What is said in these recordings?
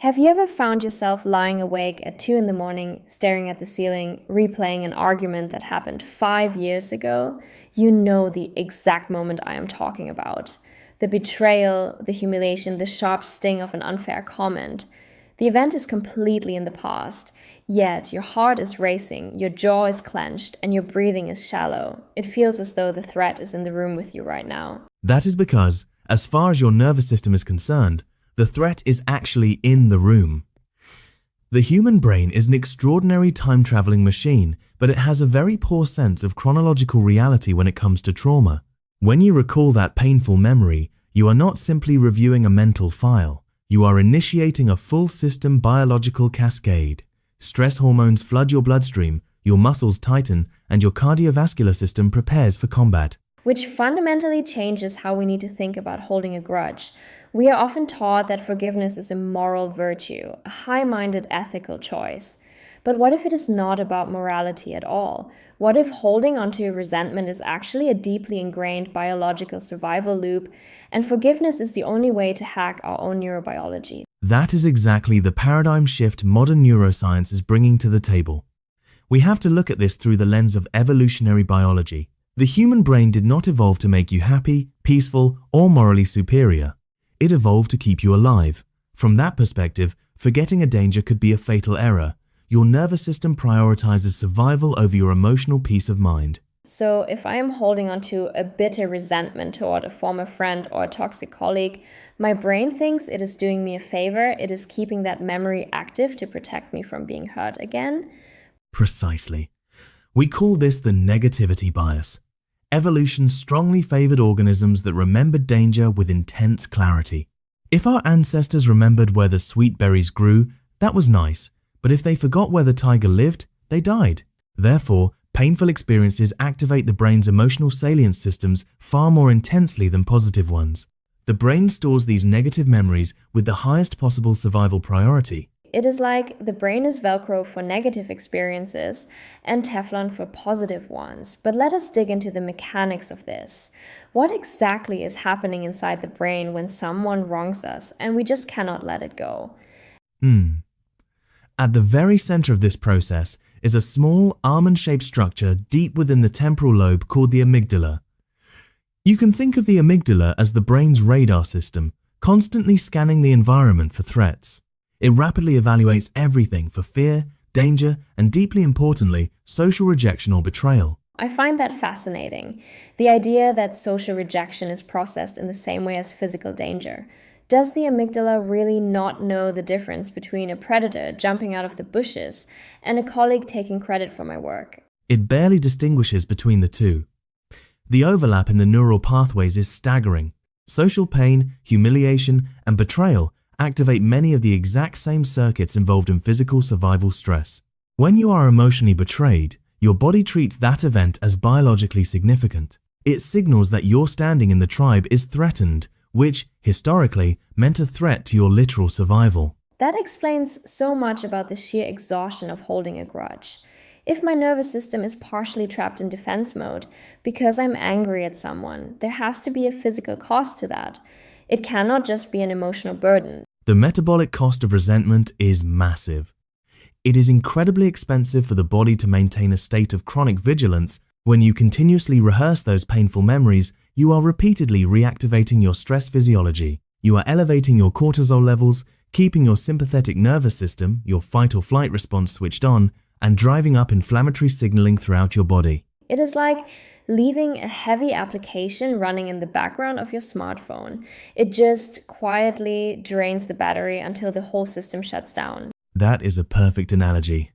Have you ever found yourself lying awake at 2 in the morning, staring at the ceiling, replaying an argument that happened 5 years ago? You know the exact moment I am talking about. The betrayal, the humiliation, the sharp sting of an unfair comment. The event is completely in the past, yet your heart is racing, your jaw is clenched, and your breathing is shallow. It feels as though the threat is in the room with you right now. That is because, as far as your nervous system is concerned, the threat is actually in the room. The human brain is an extraordinary time-traveling machine, but it has a very poor sense of chronological reality when it comes to trauma. When you recall that painful memory, you are not simply reviewing a mental file. You are initiating a full-system biological cascade. Stress hormones flood your bloodstream, your muscles tighten, and your cardiovascular system prepares for combat. Which fundamentally changes how we need to think about holding a grudge. We are often taught that forgiveness is a moral virtue, a high-minded ethical choice. But what if it is not about morality at all? What if holding onto a resentment is actually a deeply ingrained biological survival loop, and forgiveness is the only way to hack our own neurobiology? That is exactly the paradigm shift modern neuroscience is bringing to the table. We have to look at this through the lens of evolutionary biology. The human brain did not evolve to make you happy, peaceful, or morally superior. It evolved to keep you alive. From that perspective, forgetting a danger could be a fatal error. Your nervous system prioritizes survival over your emotional peace of mind. So if I am holding on to a bitter resentment toward a former friend or a toxic colleague, my brain thinks it is doing me a favor. It is keeping that memory active to protect me from being hurt again. Precisely. We call this the negativity bias. Evolution strongly favored organisms that remembered danger with intense clarity. If our ancestors remembered where the sweet berries grew, that was nice, but if they forgot where the tiger lived, they died. Therefore, painful experiences activate the brain's emotional salience systems far more intensely than positive ones. The brain stores these negative memories with the highest possible survival priority. It is like the brain is Velcro for negative experiences and Teflon for positive ones. But let us dig into the mechanics of this. What exactly is happening inside the brain when someone wrongs us and we just cannot let it go? At the very center of this process is a small almond-shaped structure deep within the temporal lobe called the amygdala. You can think of the amygdala as the brain's radar system, constantly scanning the environment for threats. It rapidly evaluates everything for fear, danger, and deeply importantly, social rejection or betrayal. I find that fascinating. The idea that social rejection is processed in the same way as physical danger. Does the amygdala really not know the difference between a predator jumping out of the bushes and a colleague taking credit for my work? It barely distinguishes between the two. The overlap in the neural pathways is staggering. Social pain, humiliation, and betrayal activate many of the exact same circuits involved in physical survival stress. When you are emotionally betrayed, your body treats that event as biologically significant. It signals that your standing in the tribe is threatened, which, historically, meant a threat to your literal survival. That explains so much about the sheer exhaustion of holding a grudge. If my nervous system is partially trapped in defense mode because I'm angry at someone, there has to be a physical cost to that. It cannot just be an emotional burden. The metabolic cost of resentment is massive. It is incredibly expensive for the body to maintain a state of chronic vigilance. When you continuously rehearse those painful memories, you are repeatedly reactivating your stress physiology. You are elevating your cortisol levels, keeping your sympathetic nervous system, your fight or flight response switched on, and driving up inflammatory signaling throughout your body. It is like leaving a heavy application running in the background of your smartphone. It just quietly drains the battery until the whole system shuts down. That is a perfect analogy.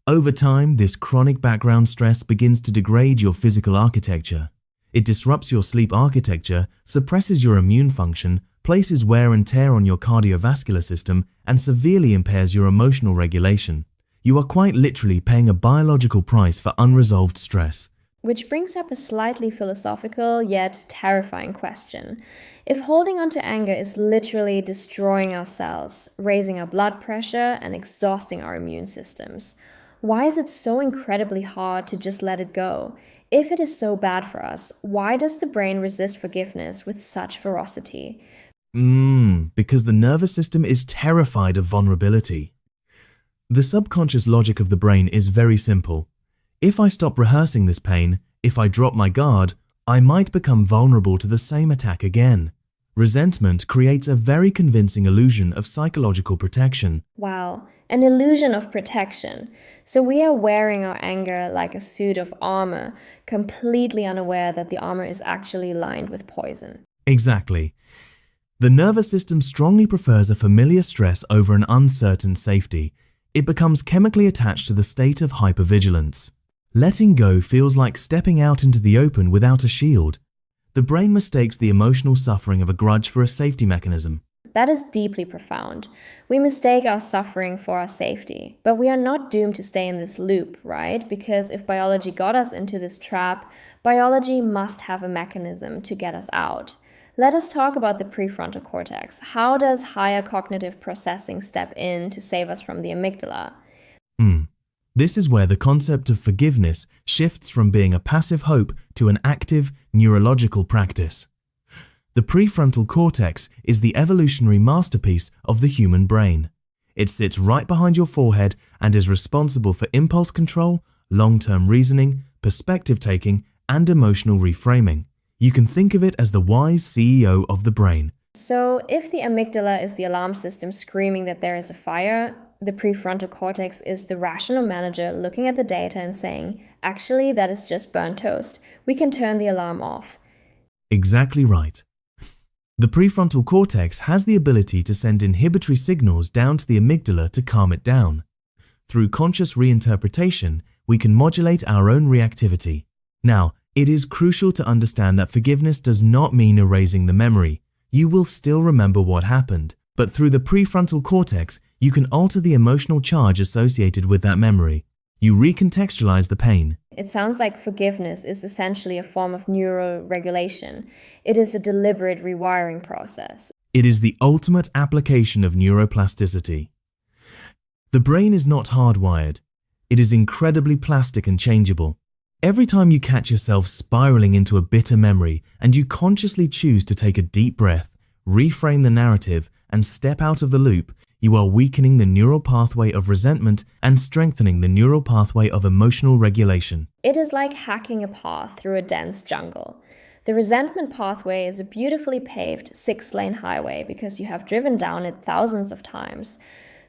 Over time, this chronic background stress begins to degrade your physical architecture. It disrupts your sleep architecture, suppresses your immune function, places wear and tear on your cardiovascular system, and severely impairs your emotional regulation. You are quite literally paying a biological price for unresolved stress. Which brings up a slightly philosophical yet terrifying question. If holding on to anger is literally destroying our cells, raising our blood pressure, and exhausting our immune systems, why is it so incredibly hard to just let it go? If it is so bad for us, why does the brain resist forgiveness with such ferocity? Because the nervous system is terrified of vulnerability. The subconscious logic of the brain is very simple. If I stop rehearsing this pain, if I drop my guard, I might become vulnerable to the same attack again. Resentment creates a very convincing illusion of psychological protection. Wow, an illusion of protection. So we are wearing our anger like a suit of armor, completely unaware that the armor is actually lined with poison. Exactly. The nervous system strongly prefers a familiar stress over an uncertain safety. It becomes chemically attached to the state of hypervigilance. Letting go feels like stepping out into the open without a shield. The brain mistakes the emotional suffering of a grudge for a safety mechanism. That is deeply profound. We mistake our suffering for our safety, but we are not doomed to stay in this loop, right? Because if biology got us into this trap, biology must have a mechanism to get us out. Let us talk about the prefrontal cortex. How does higher cognitive processing step in to save us from the amygdala? This is where the concept of forgiveness shifts from being a passive hope to an active neurological practice. The prefrontal cortex is the evolutionary masterpiece of the human brain. It sits right behind your forehead and is responsible for impulse control, long-term reasoning, perspective taking, and emotional reframing. You can think of it as the wise CEO of the brain. So, if the amygdala is the alarm system screaming that there is a fire, the prefrontal cortex is the rational manager looking at the data and saying, actually, that is just burnt toast. We can turn the alarm off. Exactly right. The prefrontal cortex has the ability to send inhibitory signals down to the amygdala to calm it down. Through conscious reinterpretation, we can modulate our own reactivity. Now, it is crucial to understand that forgiveness does not mean erasing the memory. You will still remember what happened, but through the prefrontal cortex, you can alter the emotional charge associated with that memory. You recontextualize the pain. It sounds like forgiveness is essentially a form of neuroregulation. It is a deliberate rewiring process. It is the ultimate application of neuroplasticity. The brain is not hardwired. It is incredibly plastic and changeable. Every time you catch yourself spiraling into a bitter memory and you consciously choose to take a deep breath, reframe the narrative, and step out of the loop, you are weakening the neural pathway of resentment and strengthening the neural pathway of emotional regulation. It is like hacking a path through a dense jungle. The resentment pathway is a beautifully paved 6-lane highway because you have driven down it thousands of times.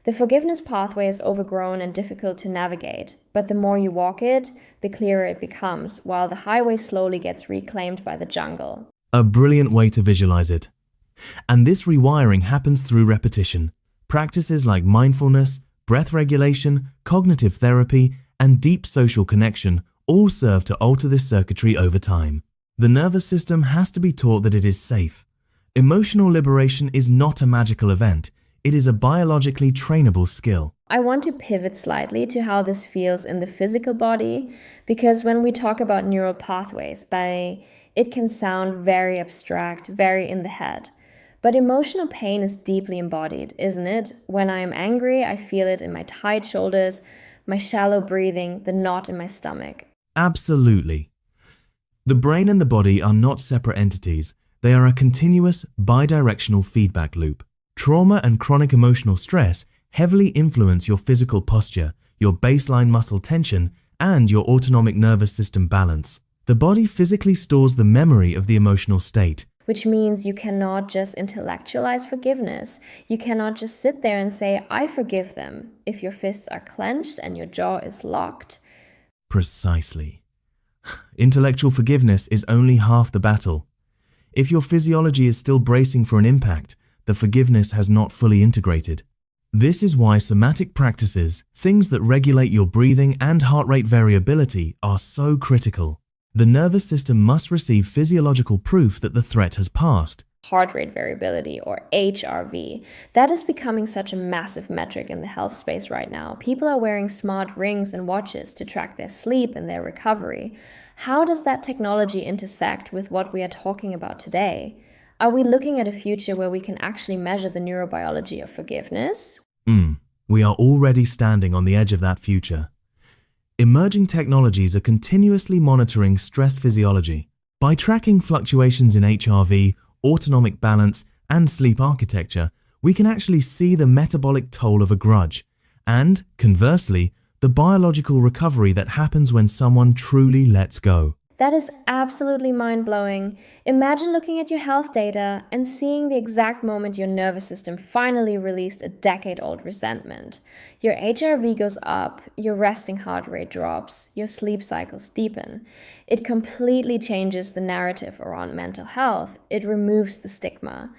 The forgiveness pathway is overgrown and difficult to navigate, but the more you walk it, the clearer it becomes, while the highway slowly gets reclaimed by the jungle. A brilliant way to visualize it. And this rewiring happens through repetition. Practices like mindfulness, breath regulation, cognitive therapy, and deep social connection all serve to alter this circuitry over time. The nervous system has to be taught that it is safe. Emotional liberation is not a magical event. It is a biologically trainable skill. I want to pivot slightly to how this feels in the physical body, because when we talk about neural pathways, it can sound very abstract, very in the head. But emotional pain is deeply embodied, isn't it? When I am angry, I feel it in my tight shoulders, my shallow breathing, the knot in my stomach. Absolutely. The brain and the body are not separate entities. They are a continuous, bidirectional feedback loop. Trauma and chronic emotional stress heavily influence your physical posture, your baseline muscle tension, and your autonomic nervous system balance. The body physically stores the memory of the emotional state, which means you cannot just intellectualize forgiveness. You cannot just sit there and say, I forgive them, if your fists are clenched and your jaw is locked. Precisely. Intellectual forgiveness is only half the battle. If your physiology is still bracing for an impact, the forgiveness has not fully integrated. This is why somatic practices, things that regulate your breathing and heart rate variability, are so critical. The nervous system must receive physiological proof that the threat has passed. Heart rate variability, or HRV, that is becoming such a massive metric in the health space right now. People are wearing smart rings and watches to track their sleep and their recovery. How does that technology intersect with what we are talking about today? Are we looking at a future where we can actually measure the neurobiology of forgiveness? We are already standing on the edge of that future. Emerging technologies are continuously monitoring stress physiology. By tracking fluctuations in HRV, autonomic balance, and sleep architecture, we can actually see the metabolic toll of a grudge, and, conversely, the biological recovery that happens when someone truly lets go. That is absolutely mind-blowing. Imagine looking at your health data and seeing the exact moment your nervous system finally released a decade-old resentment. Your HRV goes up, your resting heart rate drops, your sleep cycles deepen. It completely changes the narrative around mental health. It removes the stigma.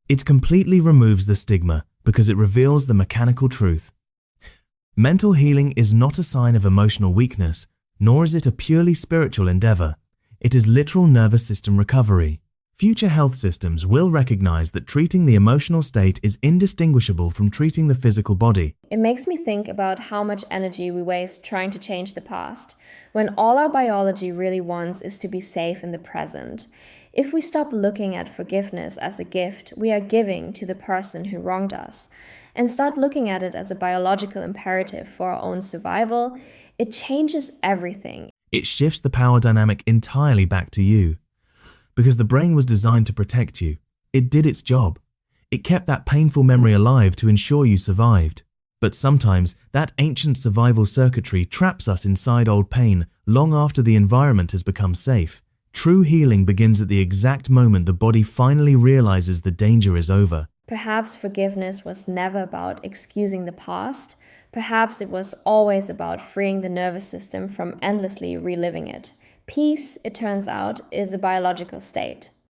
It completely removes the stigma because it reveals the mechanical truth. Mental healing is not a sign of emotional weakness, nor is it a purely spiritual endeavor. It is literal nervous system recovery. Future health systems will recognize that treating the emotional state is indistinguishable from treating the physical body. It makes me think about how much energy we waste trying to change the past, when all our biology really wants is to be safe in the present. If we stop looking at forgiveness as a gift we are giving to the person who wronged us, and start looking at it as a biological imperative for our own survival, it changes everything. It shifts the power dynamic entirely back to you. Because the brain was designed to protect you. It did its job. It kept that painful memory alive to ensure you survived. But sometimes that ancient survival circuitry traps us inside old pain long after the environment has become safe. True healing begins at the exact moment the body finally realizes the danger is over. Perhaps forgiveness was never about excusing the past. Perhaps it was always about freeing the nervous system from endlessly reliving it. Peace, it turns out, is a biological state.